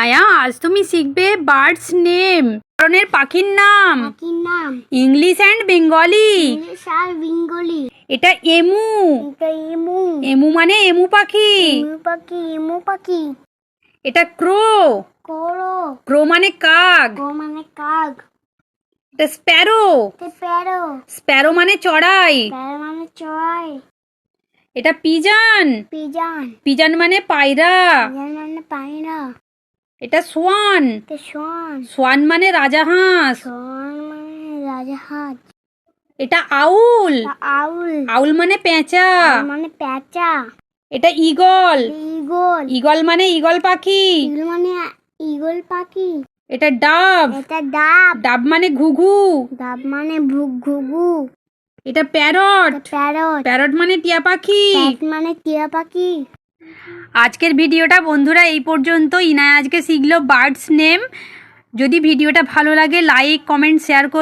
ইনায়া, আজ তুমি শিখবে বার্ডস নেম, ধরনের পাখির নাম, ইংলিশ অ্যান্ড বেঙ্গলি। এটা এমু। এমু মানে এমু পাখি। এটা ক্রো। ক্রো মানে কাক। এটা স্প্যারো। স্প্যারো মানে চড়াই। এটা পিজন। পিজন মানে পায়রা। এটা সোয়ান। সোয়ান মানে রাজাহাঁস। এটা আউল। আউল মানে পেঁচা। এটা ঈগল। ঈগল মানে ঈগল পাখি। এটা ডাব। ডাব মানে ঘুঘু। এটা প্যারট। প্যারট মানে টিয়া পাখি। আজকের ভিডিওটা বন্ধুরা এই পর্যন্ত। ইনায়া আজকে শিখলো বার্ডস নেম। যদি ভিডিওটা ভালো লাগে লাইক কমেন্ট শেয়ার করুন।